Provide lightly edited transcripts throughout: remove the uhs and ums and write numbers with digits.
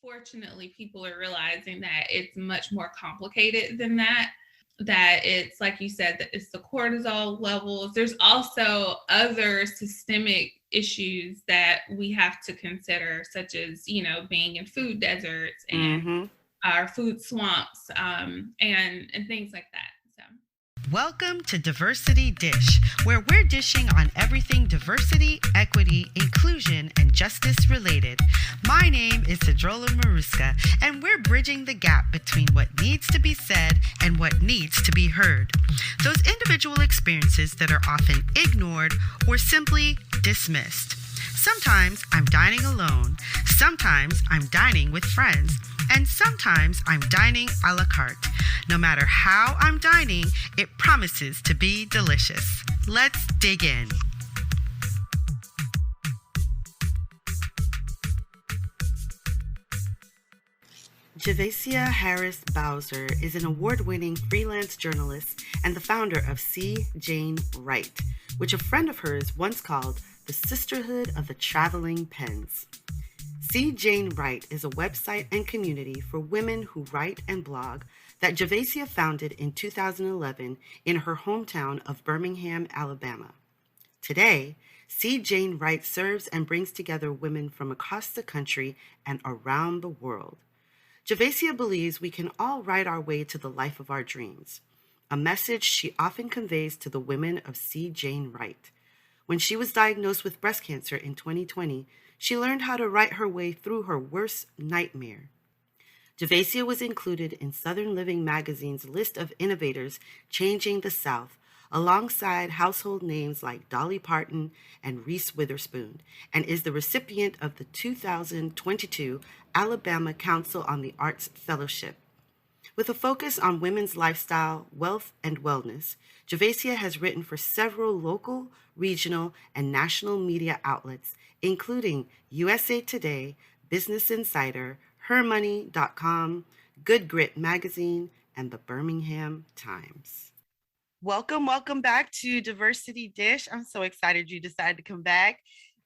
fortunately, people are realizing that it's much more complicated than that. That it's like you said, that it's the cortisol levels. There's also other systemic issues that we have to consider, such as, being in food deserts and Mm-hmm. our food swamps, and things like that. So. Welcome to Diversity Dish, where we're dishing on everything diversity, equity, inclusion, and justice related. My name is Sedruola Maruska, and we're bridging the gap between what needs to be said and what needs to be heard. Those individual experiences that are often ignored or simply dismissed. Sometimes I'm dining alone, sometimes I'm dining with friends, and sometimes I'm dining a la carte. No matter how I'm dining, it promises to be delicious. Let's dig in. Javacia Harris-Bowser is an award-winning freelance journalist and the founder of C. Jane Wright, which a friend of hers once called the Sisterhood of the Traveling Pens. C. Jane Wright is a website and community for women who write and blog that Javacia founded in 2011 in her hometown of Birmingham, Alabama. Today, C. Jane Wright serves and brings together women from across the country and around the world. Javacia believes we can all write our way to the life of our dreams, a message she often conveys to the women of C. Jane Wright. When she was diagnosed with breast cancer in 2020, she learned how to write her way through her worst nightmare. Javacia was included in Southern Living magazine's list of innovators changing the South, alongside household names like Dolly Parton and Reese Witherspoon, and is the recipient of the 2022 Alabama Council on the Arts Fellowship. With a focus on women's lifestyle, wealth, and wellness, Javacia has written for several local, regional, and national media outlets, including USA Today, Business Insider, HerMoney.com, Good Grit Magazine, and the Birmingham Times. Welcome back to Diversity Dish. I'm so excited you decided to come back.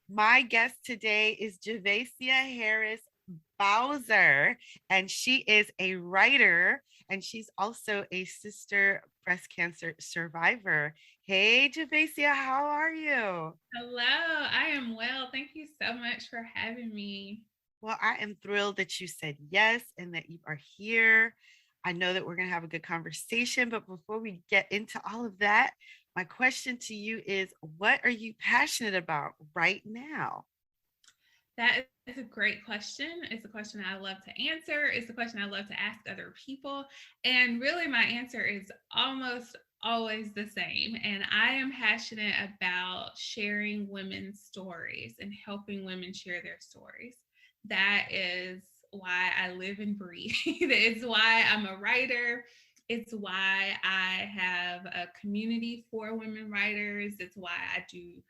My guest today is Javacia Harris-Bowser, and she is a writer, and she's also a sister breast cancer survivor. Hey, Javacia, how are you? Hello, I am well. Thank you so much for having me. Well, I am thrilled that you said yes and that you are here. I know that we're going to have a good conversation, but before we get into all of that, my question to you is, what are you passionate about right now? That is a great question. It's a question I love to answer. It's a question I love to ask other people. And really, my answer is almost always the same. And I am passionate about sharing women's stories and helping women share their stories. That is why I live and breathe. It's why I'm a writer. It's why I have a community for women writers. It's why I do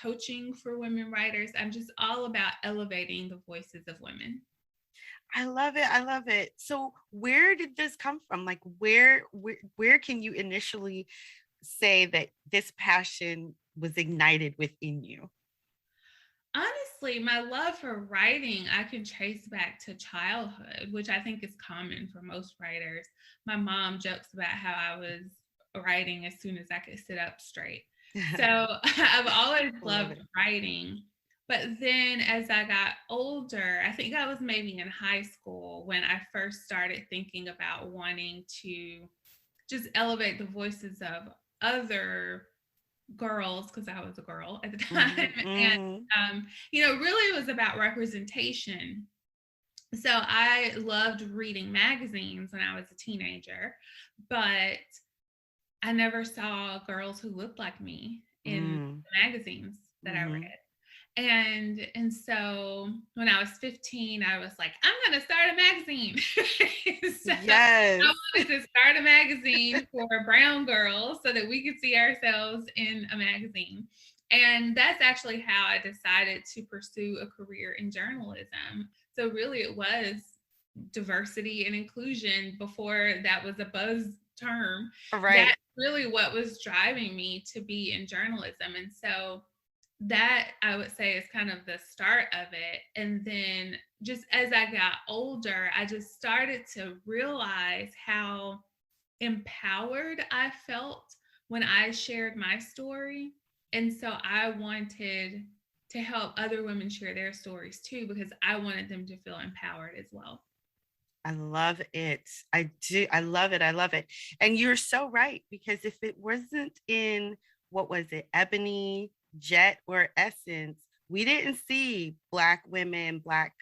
coaching for women writers. I'm just all about elevating the voices of women. I love it. I love it. So where did this come from? Like where can you initially say that this passion was ignited within you? Honestly, my love for writing, I can trace back to childhood, which I think is common for most writers. My mom jokes about how I was writing as soon as I could sit up straight. So I've always loved writing. But then as I got older, I think I was maybe in high school when I first started thinking about wanting to just elevate the voices of other girls, because I was a girl at the time. Mm-hmm. And really it was about representation. So I loved reading magazines when I was a teenager, but I never saw girls who looked like me in the magazines that I read. And so when I was 15, I was like, I'm going to start a magazine. So yes. I wanted to start a magazine for brown girls so that we could see ourselves in a magazine. And that's actually how I decided to pursue a career in journalism. So really it was diversity and inclusion before that was a buzz term. Right. That's really what was driving me to be in journalism. And so that I would say is kind of the start of it. And then just as I got older, I just started to realize how empowered I felt when I shared my story. And so I wanted to help other women share their stories too, because I wanted them to feel empowered as well. I love it. I do. I love it. I love it. And you're so right, because if it wasn't in, what was it, Ebony, Jet, or Essence, we didn't see Black women, Black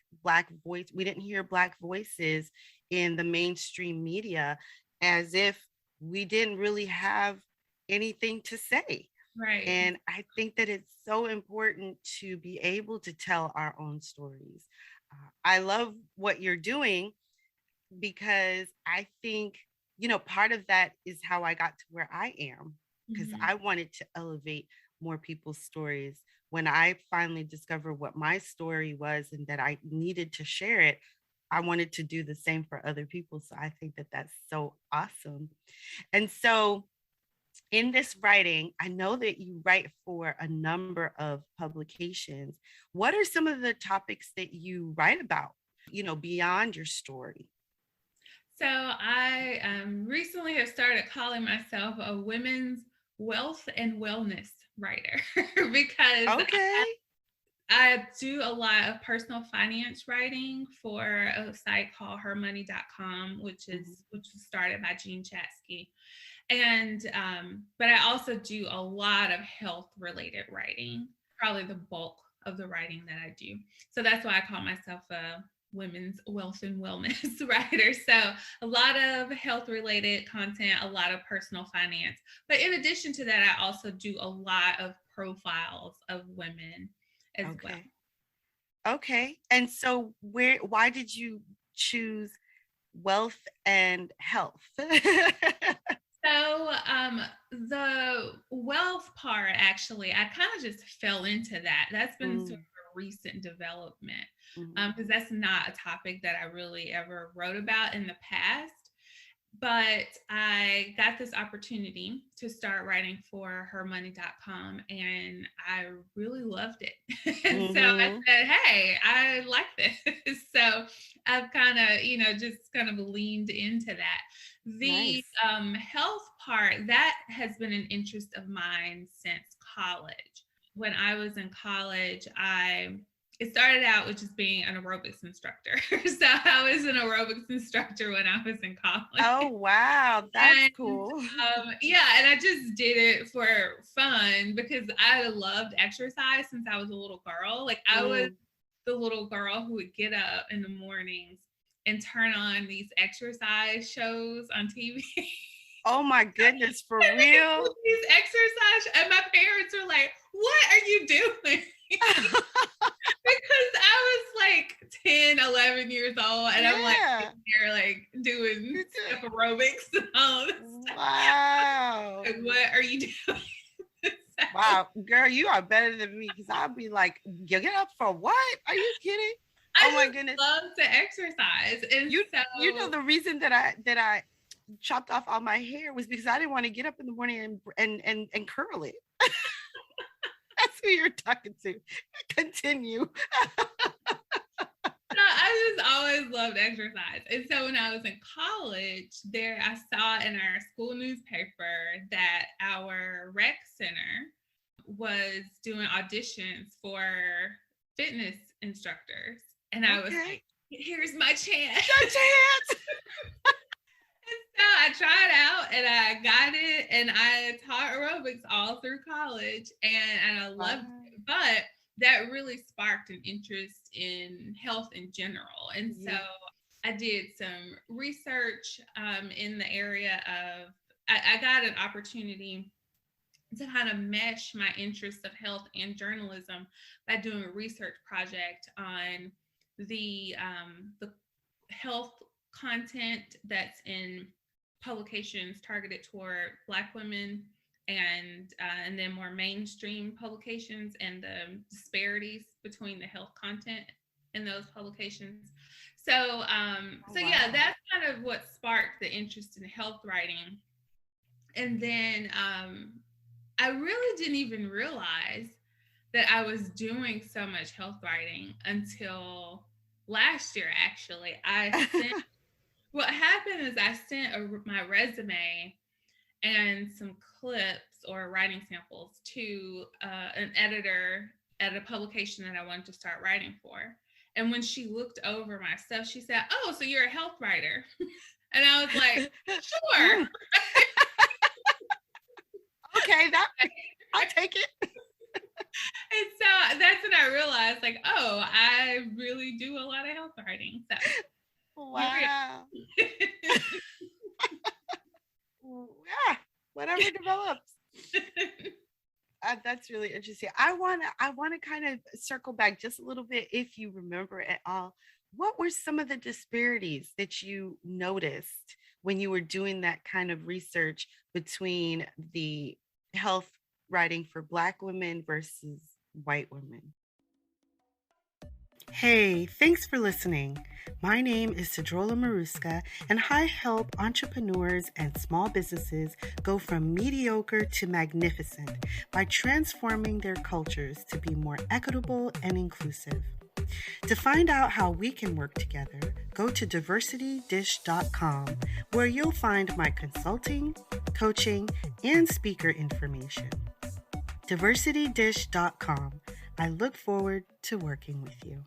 voice. We didn't hear Black voices in the mainstream media, as if we didn't really have anything to say. Right. And I think that it's so important to be able to tell our own stories. I love what you're doing, because I think, part of that is how I got to where I am, because Mm-hmm. I wanted to elevate more people's stories. When I finally discovered what my story was and that I needed to share it, I wanted to do the same for other people. So I think that that's so awesome. And so, in this writing, I know that you write for a number of publications. What are some of the topics that you write about, beyond your story? So I recently have started calling myself a women's wealth and wellness writer because Okay. I do a lot of personal finance writing for a site called hermoney.com, Mhm. which was started by Jean Chatsky. And but I also do a lot of health related writing, probably the bulk of the writing that I do. So that's why I call myself a women's wealth and wellness writer. So a lot of health related content, a lot of personal finance. But in addition to that, I also do a lot of profiles of women as well. Okay. Okay. And so why did you choose wealth and health? So the wealth part, actually, I kind of just fell into that. That's been sort of Mm, a recent development, mhm. because that's not a topic that I really ever wrote about in the past. But I got this opportunity to start writing for hermoney.com, and I really loved it. And so I Mhm. said, hey, I like this. So I've kind of, just kind of leaned into that. The Nice. health part, that has been an interest of mine since college. When I was in college, it started out with just being an aerobics instructor. So I was an aerobics instructor when I was in college. Oh, wow. That's And cool. yeah, and I just did it for fun because I loved exercise since I was a little girl. Like I was Mm. the little girl who would get up in the mornings and turn on these exercise shows on TV. Oh my goodness, for And they would do real? these exercise, and my parents were like, "What are you doing?" Because I was like 10, 11 years old, and I'm like Yeah. sitting there like doing step aerobics and all this stuff. Wow. Like, what are you doing? So Wow, girl, you are better than me, because I'll be like, you get up for what? Are you kidding? I Oh my just goodness. love to exercise. And You know so the reason that I chopped off all my hair was because I didn't want to get up in the morning and curl it. That's who you're talking to. Continue. no, I just always loved exercise. And so when I was in college, there I saw in our school newspaper that our rec center was doing auditions for fitness instructors. And I was Okay. like, here's my chance. Shut your hands. So I tried out and I got it, and I taught aerobics all through college, and I loved Wow. it. But that really sparked an interest in health in general. And so Yeah. I did some research in the area of, I got an opportunity to kind of mesh my interest of health and journalism by doing a research project on the health content that's in publications targeted toward Black women, and then more mainstream publications, and the disparities between the health content in those publications. Oh, So yeah, wow. that's kind of what sparked the interest in health writing. And then I really didn't even realize that I was doing so much health writing until last year, actually. I sent, what happened is I sent my resume and some clips or writing samples to an editor at a publication that I wanted to start writing for. And when she looked over my stuff, she said, "Oh, so you're a health writer." And I was like, "Sure." Okay, that I'll take it. And so that's when I realized, like, oh, I really do a lot of health writing. So Wow. Yeah, whatever develops. That's really interesting. I wanna kind of circle back just a little bit, if you remember at all. What were some of the disparities that you noticed when you were doing that kind of research between the health writing for Black women versus white women? Hey, thanks for listening. My name is Sedruola Maruska, and I help entrepreneurs and small businesses go from mediocre to magnificent by transforming their cultures to be more equitable and inclusive. To find out how we can work together, go to diversitydish.com, where you'll find my consulting, coaching, and speaker information. diversitydish.com. I look forward to working with you.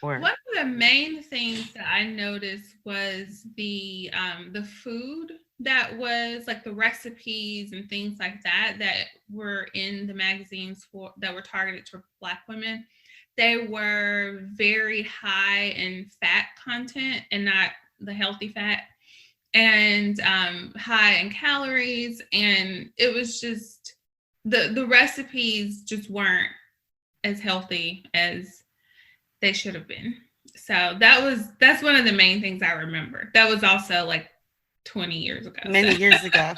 One of the main things that I noticed was the food that was like the recipes and things like that that were in the magazines that were targeted to Black women. They were very high in fat content and not the healthy fat, and high in calories, and it was just the recipes just weren't as healthy as they should have been. So that's one of the main things I remember. That was also like 20 years ago. Many years ago.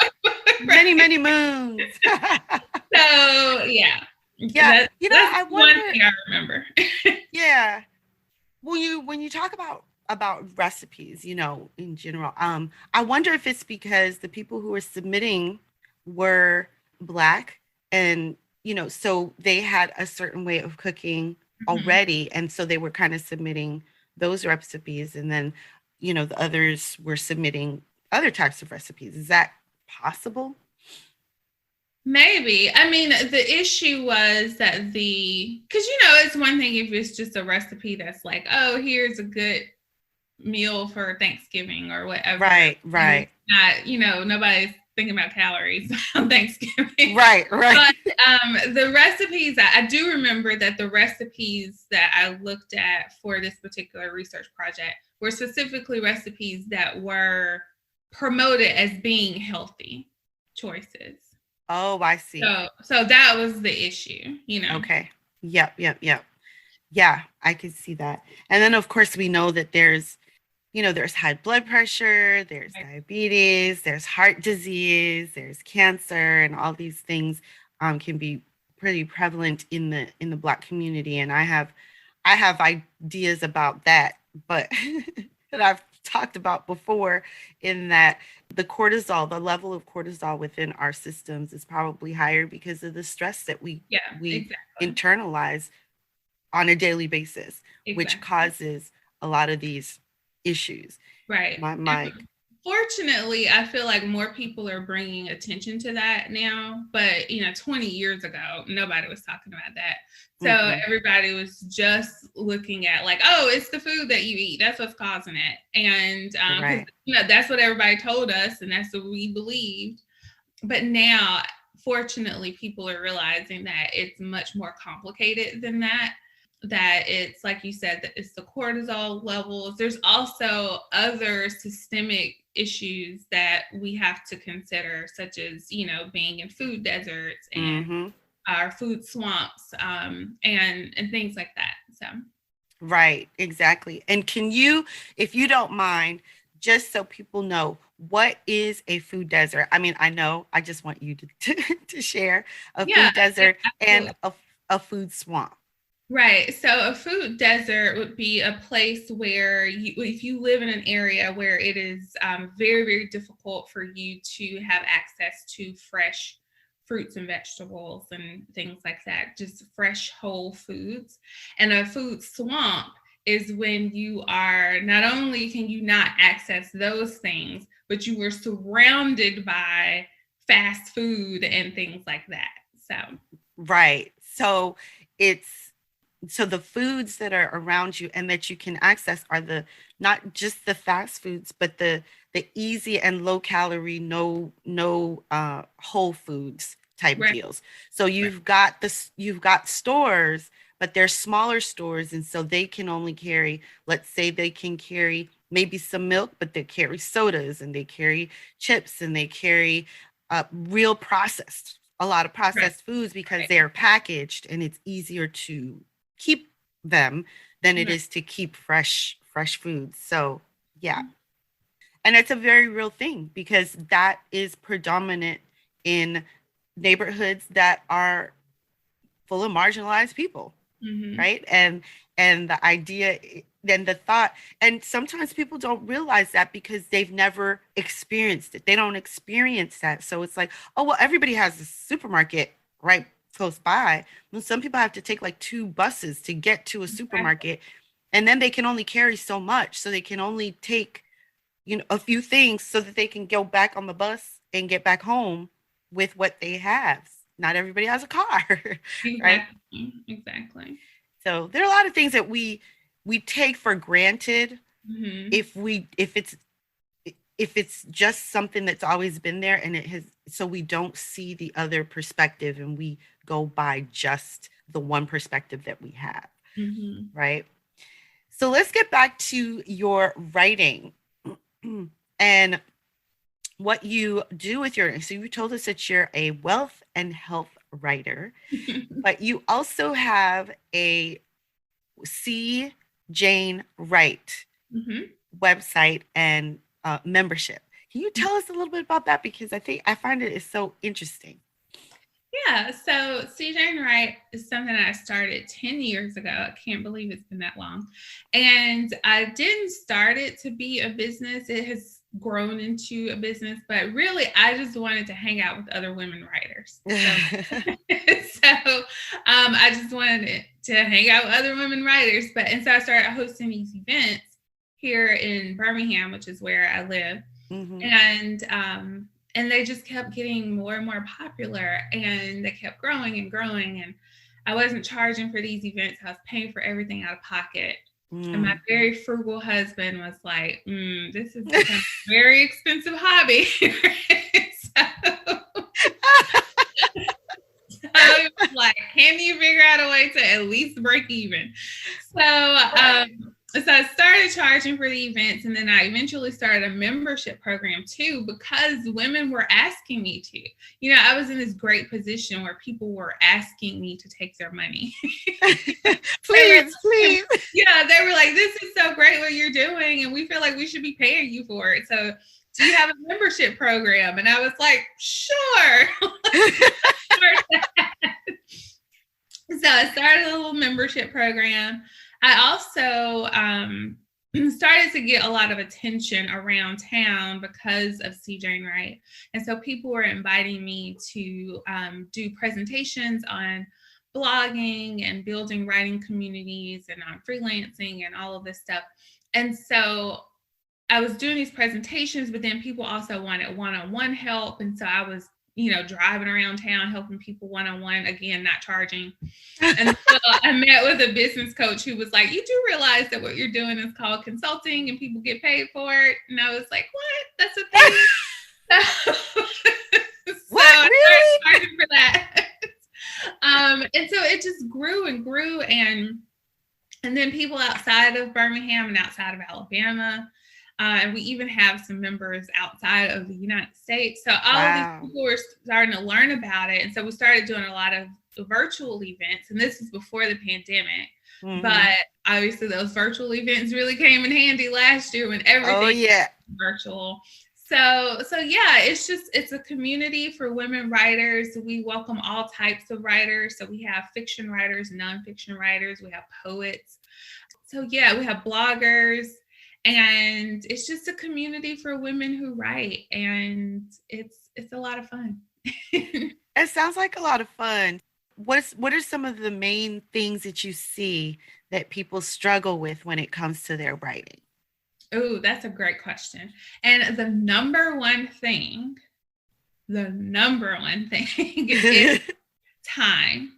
Right. Many moons. So yeah. Yeah. That's I wonder, one thing I remember. Yeah. When you talk about recipes, in general, I wonder if it's because the people who were submitting were Black, and so they had a certain way of cooking already, and so they were kind of submitting those recipes, and then the others were submitting other types of recipes. Is that possible? Maybe. I mean, the issue was that because it's one thing if it's just a recipe that's like, oh, here's a good meal for Thanksgiving or whatever. Right. Not, nobody's thinking about calories on Thanksgiving. Right. But the recipes, I do remember that the recipes that I looked at for this particular research project were specifically recipes that were promoted as being healthy choices. Oh, I see. So that was the issue, Okay. Yep. Yeah, I could see that. And then of course we know that there's high blood pressure, there's diabetes, there's heart disease, there's cancer, and all these things can be pretty prevalent in the Black community. And I have ideas about that, but that I've talked about before, in that the level of cortisol within our systems is probably higher because of the stress that we internalize on a daily basis, which causes a lot of these issues. Right. Fortunately, I feel like more people are bringing attention to that now, but 20 years ago, nobody was talking about that. So everybody was just looking at like, oh, it's the food that you eat. That's what's causing it. And, that's what everybody told us, and that's what we believed. But now, fortunately, people are realizing that it's much more complicated than that. That it's, like you said, that it's the cortisol levels. There's also other systemic issues that we have to consider, such as, being in food deserts and our food swamps, and things like that. So. Right, exactly. And can you, if you don't mind, just so people know, what is a food desert? I mean, I know, I just want you to share a food desert and a food swamp. Right. So a food desert would be a place where if you live in an area where it is very, very difficult for you to have access to fresh fruits and vegetables and things like that, just fresh whole foods. And a food swamp is when you are, not only can you not access those things, but you were surrounded by fast food and things like that. So Right. So the foods that are around you and that you can access are the not just the fast foods, but the easy and low calorie, no whole foods type right, deals. So right, you've got stores, but they're smaller stores, and so they can only carry, let's say they can carry maybe some milk, but they carry sodas and they carry chips and they carry real processed a lot of right, processed foods because right, they are packaged and it's easier to keep them than it right. is to keep fresh foods. So yeah, and it's a very real thing because that is predominant in neighborhoods that are full of marginalized people, Mm-hmm. right? And the idea, then the thought, and sometimes people don't realize that because they've never experienced it. They don't experience that. So it's like, oh well, everybody has a supermarket right close by. Well, some people have to take like 2 buses to get to a Exactly. supermarket, and then they can only carry so much. So they can only take, a few things so that they can go back on the bus and get back home with what they have. Not everybody has a car, right? Exactly. Exactly. So there are a lot of things that we take for granted Mm-hmm. if it's just something that's always been there and it has, so we don't see the other perspective and we go by just the one perspective that we have, Mm-hmm. right? So let's get back to your writing and what you do with your, so you told us that you're a wealth and health writer, but you also have a C. Jane Wright Mm-hmm. website and membership. Can you tell us a little bit about that? Because I find it is so interesting. Yeah, so CJ and Wright is something I started 10 years ago. I can't believe it's been that long. And I didn't start it to be a business. It has grown into a business, but really I just wanted to hang out with other women writers. So I just wanted to hang out with other women writers. And so I started hosting these events here in Birmingham, which is where I live. Mhm. And they just kept getting more and more popular, and they kept growing and growing, and I wasn't charging for these events. I was paying for everything out of pocket. And my Mm. very frugal husband was like, this has become a very expensive hobby. So he was like, can you figure out a way to at least break even? So, Right. so I started charging for the events, and then I eventually started a membership program too, because women were asking me to. I was in this great position where people were asking me to take their money. Please, please. Yeah, they were like, this is so great what you're doing, and we feel like we should be paying you for it. So, do you have a membership program? And I was like, sure. So I started a little membership program. I also started to get a lot of attention around town because of CJ and Wright. And so people were inviting me to do presentations on blogging and building writing communities and on freelancing and all of this stuff. And so I was doing these presentations, but then people also wanted one-on-one help. And so I was, driving around town, helping people one-on-one, again, not charging. And so I met with a business coach who was like, you do realize that what you're doing is called consulting and people get paid for it. And I was like, what? That's a thing? So What, I started really? charging for that. And so it just grew and grew. And then people outside of Birmingham and outside of Alabama. And we even have some members outside of the United States. So all of these Wow. people were starting to learn about it. And so we started doing a lot of virtual events. And this was before the pandemic. Mm-hmm. But obviously those virtual events really came in handy last year when Oh everything yeah. was virtual. So yeah, it's a community for women writers. We welcome all types of writers. So we have fiction writers, nonfiction writers, we have poets. So yeah, we have bloggers, and it's just a community for women who write, and it's a lot of fun. It sounds like a lot of fun. what are some of the main things that you see that people struggle with when it comes to their writing? Oh, that's a great question. And the number one thing is time.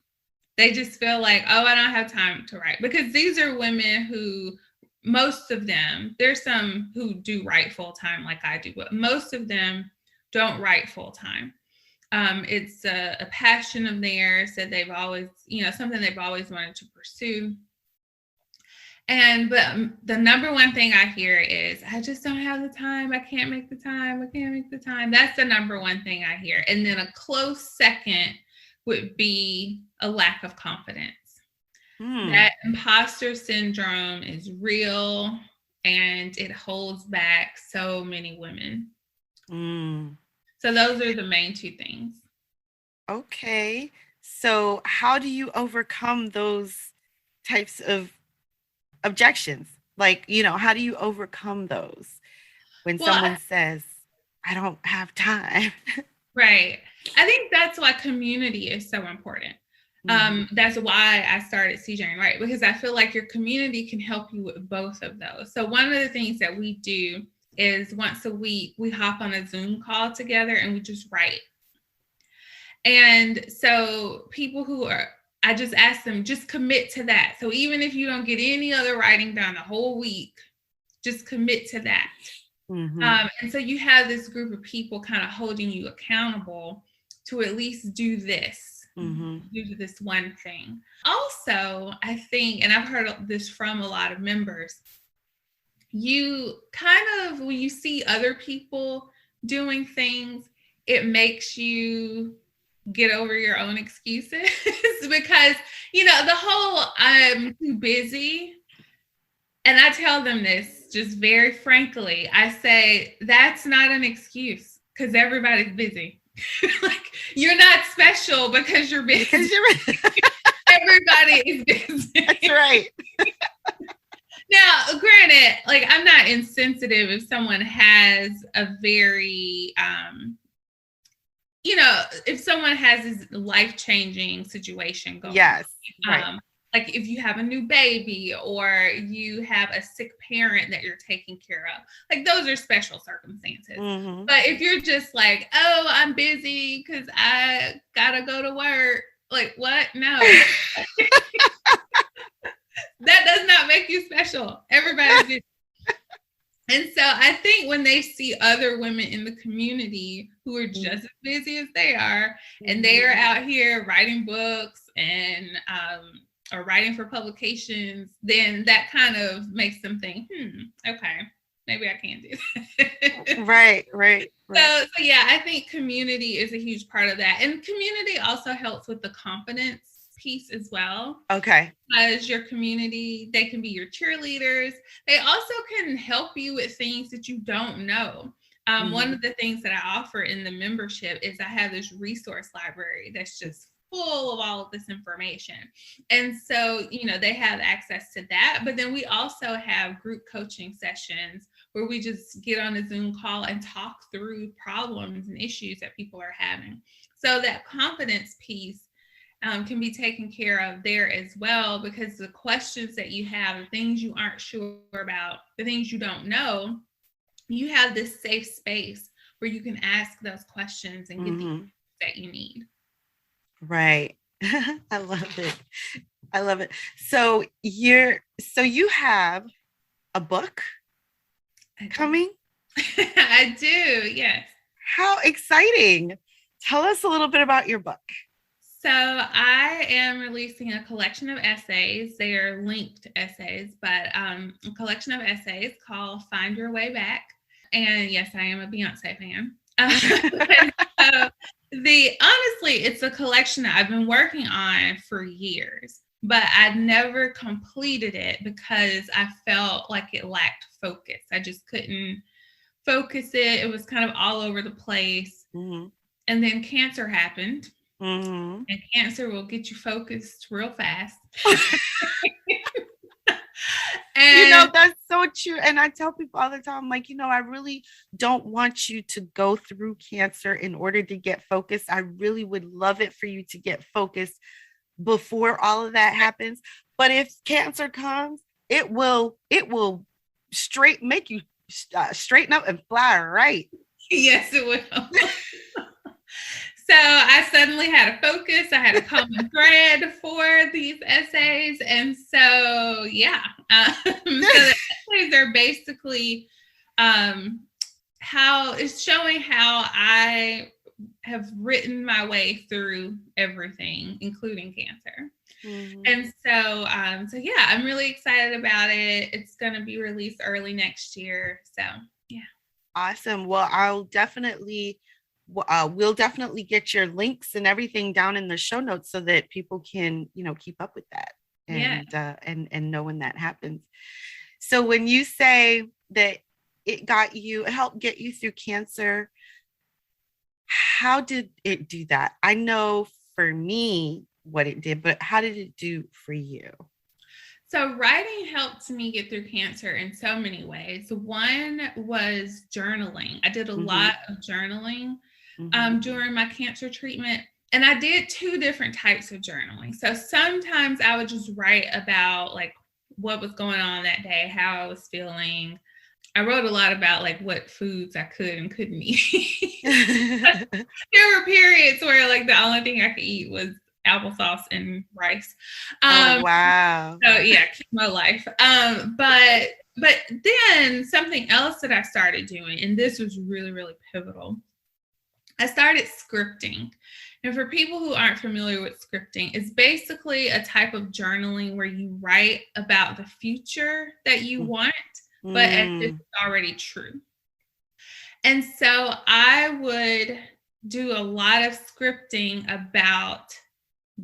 They just feel like, oh, I don't have time to write, because these are women who, most of them, there's some who do write full time like I do, but most of them don't write full time. It's a passion of theirs that they've always, something they've always wanted to pursue. But the number one thing I hear is, I just don't have the time. I can't make the time. That's the number one thing I hear. And then a close second would be a lack of confidence. That imposter syndrome is real, and it holds back so many women. So those are the main two things. Okay. So how do you overcome those types of objections? Like, how do you overcome those when someone says, I don't have time? Right. I think that's why community is so important. That's why I started CJ Write, because I feel like your community can help you with both of those. So one of the things that we do is once a week, we hop on a Zoom call together and we just write. And so I just ask them, just commit to that. So even if you don't get any other writing done the whole week, just commit to that. And so you have this group of people kind of holding you accountable to at least do this. Do this one thing. Also, I think, and I've heard this from a lot of members, you kind of, when you see other people doing things, it makes you get over your own excuses because, the whole I'm too busy. And I tell them this just very frankly. I say, that's not an excuse, because everybody's busy. Like, you're not special because you're busy. Everybody is busy. That's right. Now, granted, like, I'm not insensitive if someone has a very, if someone has this life-changing situation going on. Yes. Right. Like if you have a new baby or you have a sick parent that you're taking care of, like those are special circumstances. But if you're just like, oh, I'm busy because I gotta go to work, like what? No. That does not make you special. Everybody's busy. And so I think when they see other women in the community who are just as busy as they are, and they are out here writing books and or writing for publications, then that kind of makes them think, okay, maybe I can do that. Right. So yeah, I think community is a huge part of that. And community also helps with the confidence piece as well. Okay. As your community, they can be your cheerleaders. They also can help you with things that you don't know. One of the things that I offer in the membership is I have this resource library that's just full of all of this information. And so, they have access to that. But then we also have group coaching sessions where we just get on a Zoom call and talk through problems and issues that people are having. So that confidence piece can be taken care of there as well, because the questions that you have, the things you aren't sure about, the things you don't know, you have this safe space where you can ask those questions and get the answers that you need. Right. I love it. So you have a book coming? I do, yes. How exciting. Tell us a little bit about your book. So I am releasing a collection of essays. They are linked essays, but a collection of essays called Find Your Way Back. And yes, I am a Beyonce fan. Honestly, it's a collection that I've been working on for years, but I never completed it because I felt like it lacked focus. I just couldn't focus it. It was kind of all over the place. And then cancer happened. And cancer will get you focused real fast. And that's so true. And I tell people all the time, like, I really don't want you to go through cancer in order to get focused. I really would love it for you to get focused before all of that happens. But if cancer comes, it will make you straighten up and fly right. Yes, it will. So I suddenly had a focus. I had a common thread for these essays. And so, yeah. So the essays are basically how it's showing how I have written my way through everything, including cancer. Mm-hmm. And so yeah, I'm really excited about it. It's going to be released early next year. So yeah. Awesome. Well, we'll definitely get your links and everything down in the show notes so that people can, keep up with that and know when that happens. So when you say that it helped get you through cancer, how did it do that? I know for me what it did, but how did it do for you? So writing helped me get through cancer in so many ways. One was journaling. I did a lot of journaling during my cancer treatment. And I did two different types of journaling. So sometimes I would just write about like what was going on that day, how I was feeling. I wrote a lot about like what foods I could and couldn't eat. There were periods where like the only thing I could eat was applesauce and rice. Oh, wow. So yeah, my life. But then something else that I started doing, and this was really, really pivotal. I started scripting. And for people who aren't familiar with scripting, it's basically a type of journaling where you write about the future that you want, but as if it's already true. And so I would do a lot of scripting about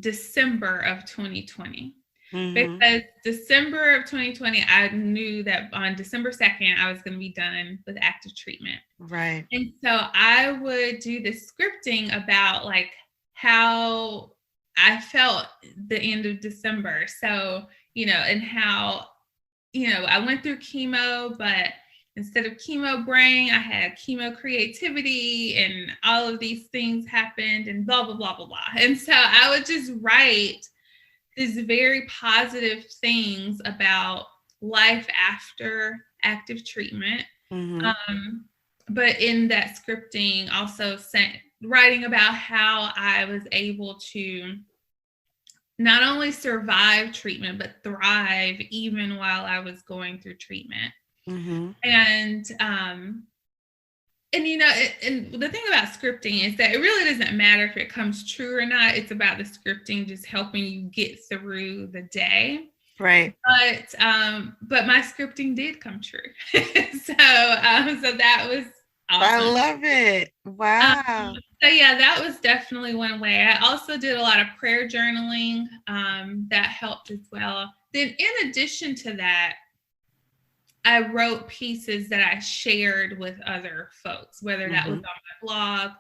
December of 2020. Because December of 2020, I knew that on December 2nd, I was going to be done with active treatment. Right. And so I would do the scripting about like how I felt the end of December. So, and how, I went through chemo, but instead of chemo brain, I had chemo creativity and all of these things happened and blah, blah, blah, blah, blah. And so I would just write these very positive things about life after active treatment. But in that scripting, also writing about how I was able to not only survive treatment, but thrive even while I was going through treatment. And the thing about scripting is that it really doesn't matter if it comes true or not. It's about the scripting just helping you get through the day. Right. But my scripting did come true. So that was awesome. I love it. Wow. So yeah, that was definitely one way. I also did a lot of prayer journaling that helped as well. Then in addition to that, I wrote pieces that I shared with other folks, whether that was on my blog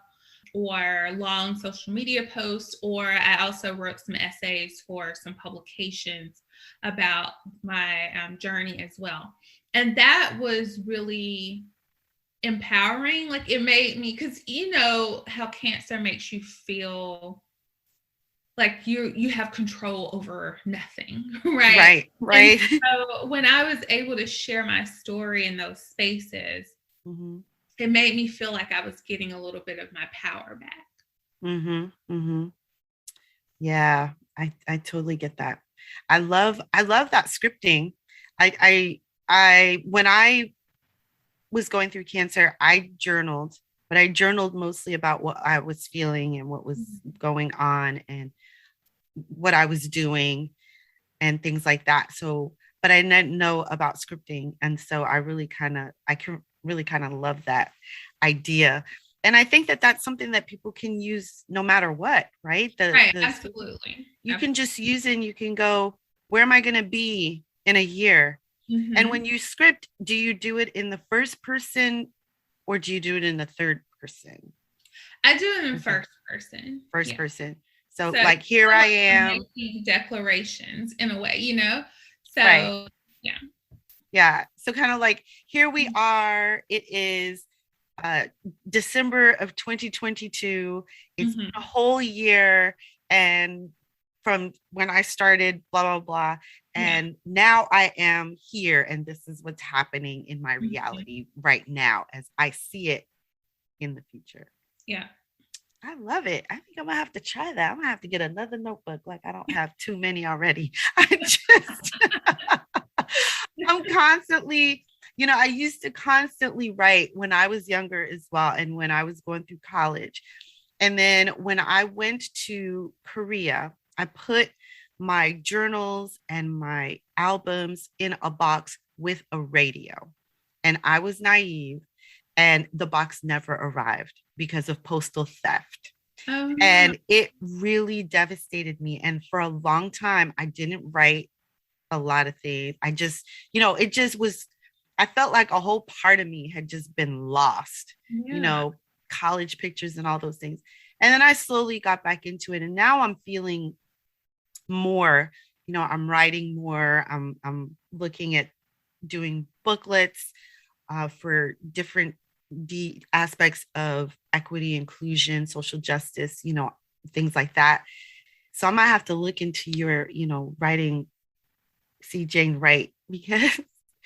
or long social media posts, or I also wrote some essays for some publications about my journey as well. And that was really empowering. Like it made me, because how cancer makes you feel like you have control over nothing, right? Right. And so when I was able to share my story in those spaces, it made me feel like I was getting a little bit of my power back. Yeah, I totally get that. I love that scripting. I when I was going through cancer, I journaled, but I journaled mostly about what I was feeling and what was going on and what I was doing and things like that. So, but I didn't know about scripting. And so I can really kind of love that idea. And I think that that's something that people can use no matter what, right? Absolutely. You can just use it and you can go, where am I going to be in a year? And when you script, do you do it in the first person or do you do it in the third person? I do it in first person. First person. So like, here I am. Making declarations in a way, So, right. Yeah. Yeah. So kind of like, here we are. It is December of 2022. It's a whole year. And from when I started, blah, blah, blah. And now I am here, and this is what's happening in my reality right now as I see it in the future. Yeah. I love it. I think I'm gonna have to try that. I'm gonna have to get another notebook. Like I don't have too many already. I'm constantly, I used to constantly write when I was younger as well, and when I was going through college. And then when I went to Korea, I put my journals and my albums in a box with a radio. And I was naive, and the box never arrived because of postal theft. Oh, no. And it really devastated me. And for a long time, I didn't write a lot of things. I just, it just was, I felt like a whole part of me had just been lost, college pictures and all those things. And then I slowly got back into it. And now I'm feeling more, I'm writing more. I'm looking at doing booklets for different aspects of equity, inclusion, social justice, things like that. So I might have to look into your, writing C. Jane Wright because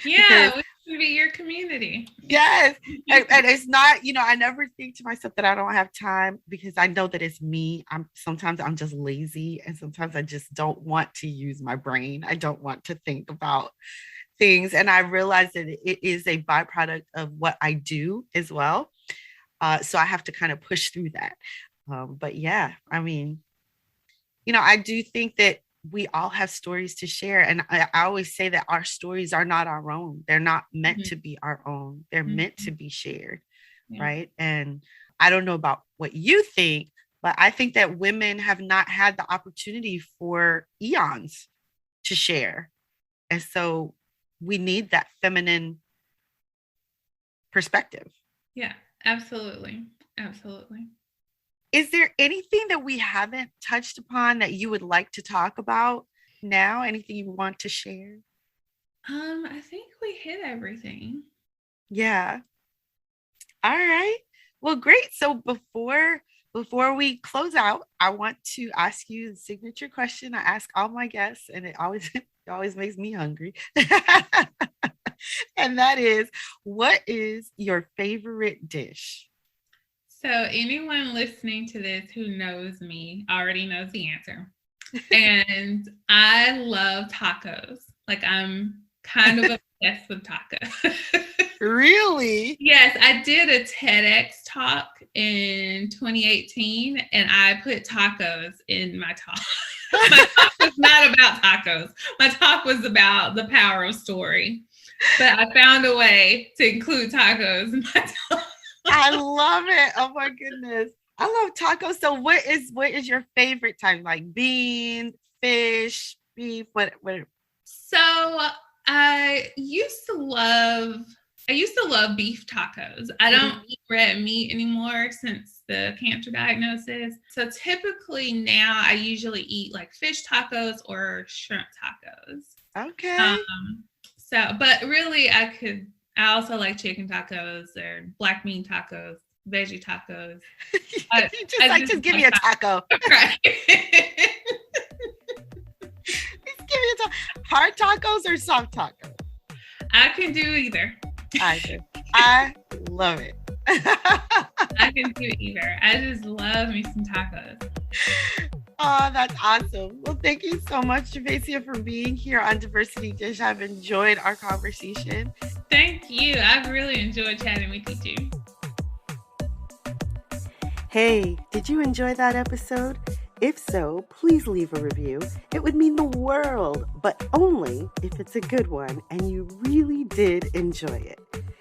we should be your community. Yes. And it's not, I never think to myself that I don't have time because I know that it's me. Sometimes I'm just lazy, and sometimes I just don't want to use my brain. I don't want to think about things. And I realize that it is a byproduct of what I do as well. So I have to kind of push through that. But yeah, I mean, I do think that we all have stories to share. And I always say that our stories are not our own. They're not meant to be our own. They're meant to be shared. Right. And I don't know about what you think, but I think that women have not had the opportunity for eons to share. And so we need that feminine perspective. Yeah, absolutely. Absolutely. Is there anything that we haven't touched upon that you would like to talk about now? Anything you want to share? I think we hit everything. Yeah. All right. Well, great. So before we close out, I want to ask you the signature question I ask all my guests, and it always makes me hungry. And that is, what is your favorite dish? So anyone listening to this who knows me already knows the answer. And I love tacos. Like I'm kind of obsessed with tacos. Really? Yes, I did a TEDx talk in 2018 and I put tacos in my talk. My talk was not about tacos. My talk was about the power of story. But I found a way to include tacos in my talk. I love it. Oh my goodness. I love tacos. So what is your favorite type? Like beans, fish, beef, what? So I used to love beef tacos. I don't eat red meat anymore since the cancer diagnosis. So typically now I usually eat like fish tacos or shrimp tacos. Okay. But really I also like chicken tacos or black bean tacos, veggie tacos. Just give me a taco. Right. Just give me a taco. Hard tacos or soft tacos? I can do either. I love it. I can do either. I just love me some tacos. Oh, that's awesome. Well, thank you so much, Javacia, for being here on Diversity Dish. I've enjoyed our conversation. Thank you. I've really enjoyed chatting with you too. Hey, did you enjoy that episode? If so, please leave a review. It would mean the world, but only if it's a good one and you really did enjoy it.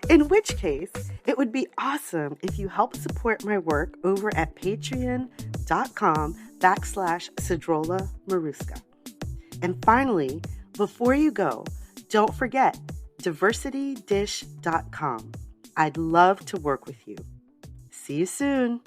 In which case, it would be awesome if you help support my work over at patreon.com/Sedruola Maruska. And finally, before you go, don't forget diversitydish.com. I'd love to work with you. See you soon.